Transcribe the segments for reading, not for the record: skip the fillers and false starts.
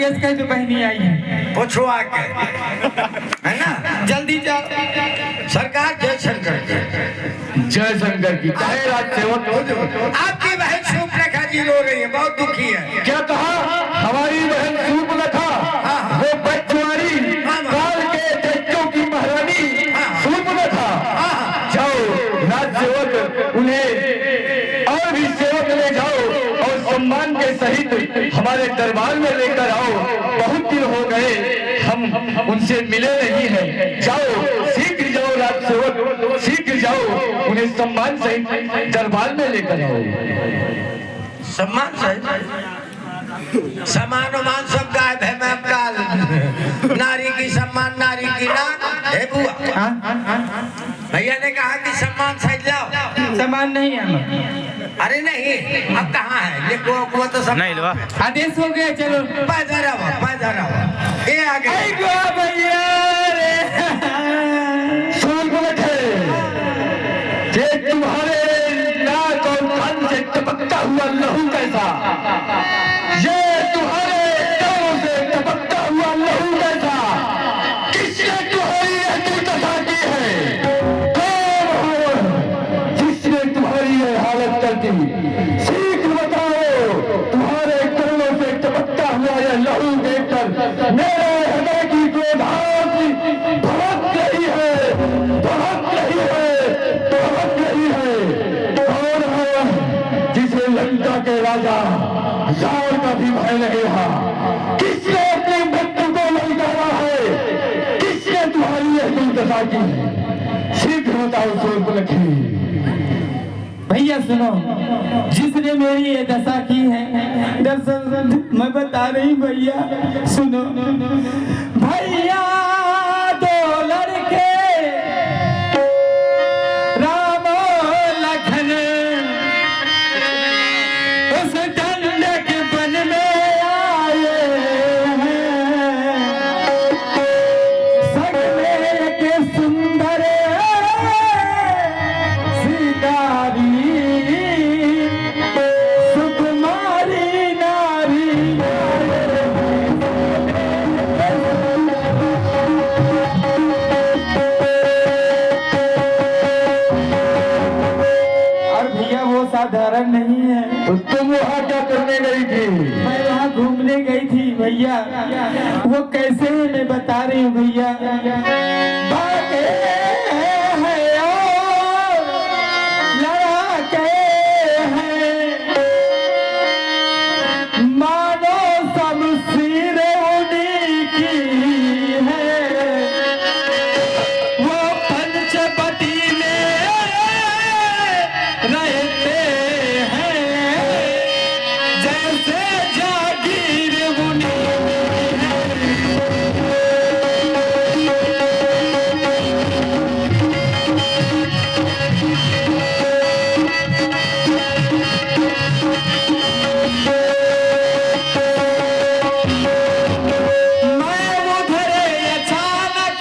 भैया से कह जो बहनी आई है, पूछो आके, है ना? जल्दी जाओ। सरकार जय शंकर की, जय शंकर की। चाहे राज सेवक आपकी बहन सूर्पनखा जी रो रही है, बहुत दुखी है। क्या कहा? हमारी बहन सूर्पनखा, वो बचवारी काल के दैत्यों की महारानी सूर्पनखा। जाओ राज सेवक, उन्हें और भी सेवक ले जाओ और सम्मान के सहित हमारे दरबार में लेकर आओ। बहुत दिन हो गए हम उनसे मिले नहीं हैं। जाओ, शीघ्र जाओ राज सेवक, शीघ्र जाओ, उन्हें सम्मान सहित दरबार में लेकर आओ। सम्मान सहित समान उमान सब गायब है। मैं काल नारी की सम्मान, नारी की ना है बुआ। भैया ने कहा कि सम्मान सहित लाओ। सामान नहीं है, अरे नहीं, अब कहाँ है ये को तो सब नहीं लो। आदेश हो गया, चलो पैदा रहो। ये आ गए भैया रे। ये तुम्हारे नाक और कान से टपकता हुआ लहू कैसा? ये तुम्हारे कानों से टपकता हुआ लहू कैसा? किसने तुम्हारी ऐसी दशा की है? कौन हो जिसने तुम्हारी ये हालत कर दी? शीघ्र बताओ। तुम्हारे कानों से टपकता हुआ यह लहू देखकर मेरे हृदय की क्रोधाग्नि भड़क रही है, भड़क रही है, भड़क रही है। कौन है जिसे लंका के राजा रावण का भी भय नहीं रहा? किसने अपनी मृत्यु को ललकारा है? किसने तुम्हारी यह दुर्दशा की? शीघ्र बताओ सूर्पनखी। भैया सुनो, जिसने मेरी ये दशा की है, दरअसल मैं बता रही भैया सुनो। भैया दो लड़के राम और लखन उस ठंडक वन में आए हैं। संग में एक सुंदर सितारी सुकुमारी नारी। और भैया वो साधारण नहीं है। तो तुम वहां क्या करने गई थी? मैं वहाँ घूमने गई थी भैया। वो कैसे है मैं बता रही हूँ भैया। भागे हैं और लड़ाके हैं, मानो सब सिर उन्हीं की है। वो पंचवटी में रहते हैं, जैसे जागीर उन्हीं मैं उधर अचानक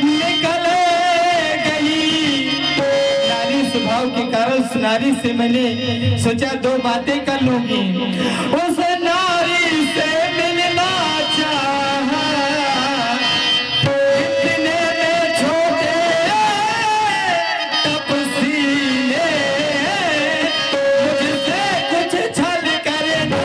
निकल गई। नारी स्वभाव के कारण उस नारी से मैंने सोचा दो बातें कर लूंगी। उस नारी से मिलना चाहा, इतने में छोटे तपसीले मुझसे कुछ छल करना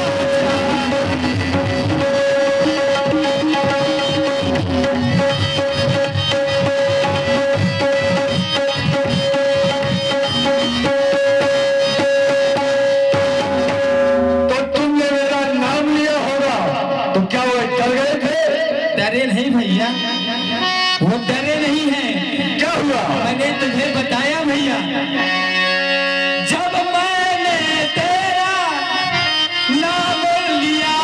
तो तुमने मेरा नाम लिया होगा, तो क्या वो डर गए थे? डरे नहीं भैया, वो डरे नहीं हैं। क्या हुआ? मैंने तुझे बताया भैया, जब मैंने तेरा नाम लिया,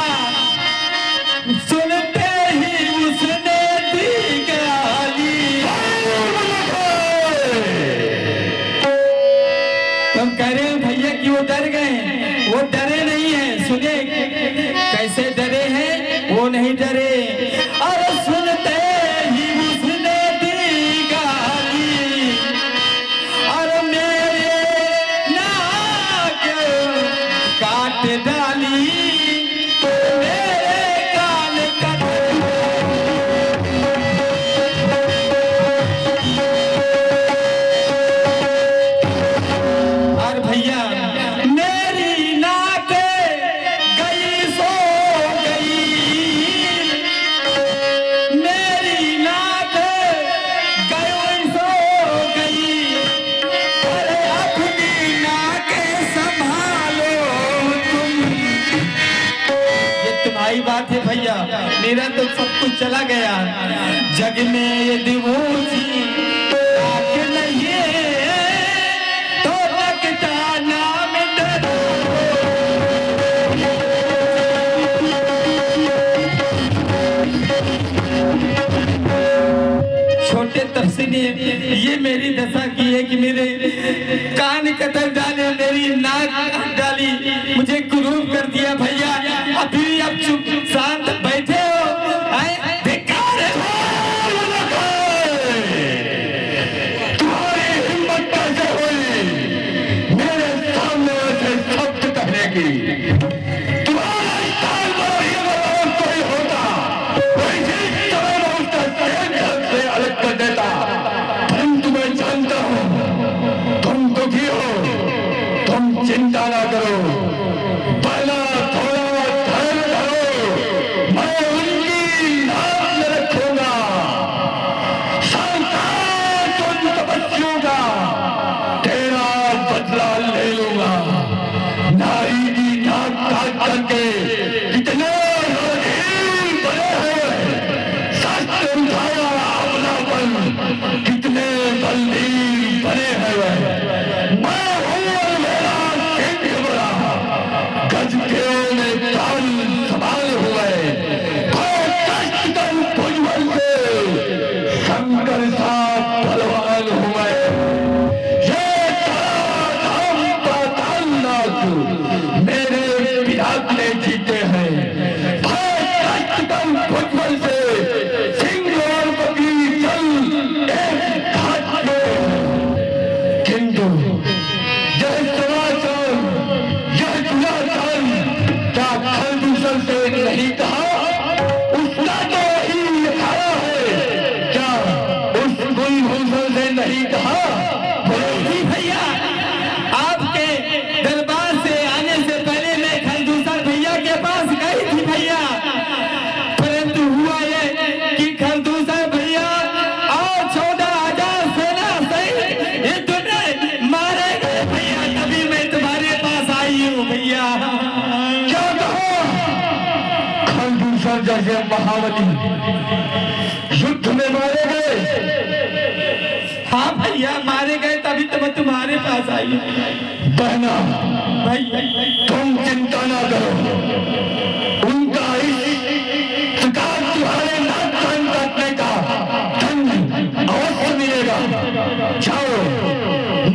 सुनते ही उसने दी गाली। तुम कह रहे हो भैया कि वो डर गए? वो डरे नहीं हैं। सुने कैसे डरे हैं? वो नहीं डरे। और सुनते ही उसने दी गाली, और मेरे मेरा तो सब कुछ चला गया। जग में यदि वो जी ताक नहीं तो लगता नाम डर। छोटे तफसीर ने ये मेरी दशा की है कि मेरे कान कतर डाले, मेरी नाक डाली, मुझे कुरूप कर दिया। भैया अभी अब चुप शांत बैठे हो, बेकार है। तुम्हारी हिम्मत कैसे हुई मेरे सामने ऐसे शब्द कहने की? तुम्हारा स्थान पर ही अगर कोई होता वैसे समय में उसका शरीर से अलग कर देता। परंतु मैं जानता हूँ तुम दुखी हो, तुम चिंता ना करो, पहला थोड़ा धैर्य धरो, मैं उनकी नाक में रखूंगा। संसार उन तपस्वियों का तेरा बदला ले लूंगा। नारी की नाक काट करके कितने रणधीर बने हुए, शास्त्र उठाया अपना बल, कितने बलवीर बने हुए। मैं हूँ मेरा सिंह बड़ा, गज के में ताल सवाल हुए, कष्ट कर भुजबल से शंकर सा बलवान हुए। ये धराधाम पातालनाथ मेरे विराट ने जीते हैं। कष्ट कर भुजबल से सिंह और बकरी चल एक घाट पे। किंतु यह समाचार, यह दुराचार क्या खरदूषण से नहीं कहा? उसका तो वही लिखाया है, क्या उस कुलभूषण से नहीं कहा? जी भैया, आपके दरबार से आने से पहले मैं खरदूसर भैया के पास गई थी भैया, परंतु हुआ ये कि खरदूसर भैया और 14,000 सेना सहित ये दोनों मारे गए भैया। तभी मैं तुम्हारे पास आई हूँ भैया। क्या कहा? खरदूषण जैसे महाबली युद्ध में मारे गए। हाँ भैया, मारे गए, तभी तो मैं तुम्हारे पास आई हूँ बहना, भैया। तुम चिंता ना करो, उनका इस शिकार तुम्हारे नाक कान काटने का दंड अवश्य मिलेगा। जाओ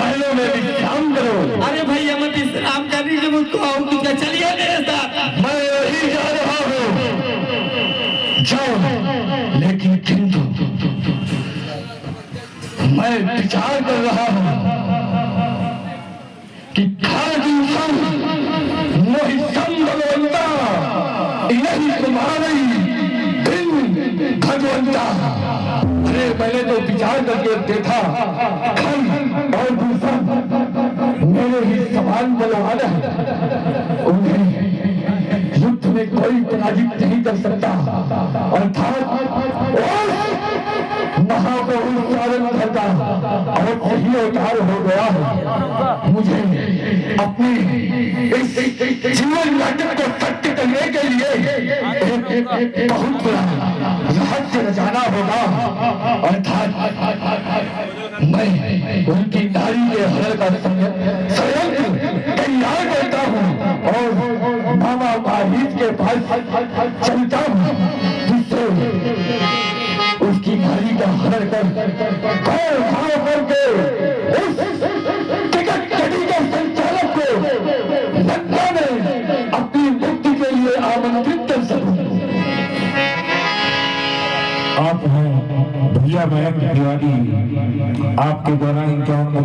महलों में विश्राम करो। अरे भैया, मैं विश्राम करने के मुझको और कुछ क्या? चलिए मेरे साथ। मैं यही जा रहा हूँ, जाओ। लेकिन किंतु मैं विचार कर रहा हूँ कि खरदूषण मोहितम भगवंता यही तुम्हारी बिन भगवंता। अरे मैंने तो विचार करके देखा, खर और दूषण मेरे ही समान बलवान है, उन्हें युद्ध में कोई पराजित नहीं कर सकता। अर्थात महाबहुल चारण करता और सही अवतार हो गया है। मुझे अपने इस जीवन नाटक को सत्य करने के लिए एक बहुत बड़ा रहस्य रचाना होगा। अर्थात मैं उनकी नारी के हरण का संयंत्र तैयार करता हूँ और मामा माहित के पास चलता हूँ, जिससे उसकी नारी का हरण कर घाव करके उस टिकट कटी के संचालक को लंका में अपनी मुक्ति के लिए आमंत्रित कर सकूं। आप हैं भैया मयंक तिवारी, आपके द्वारा इनका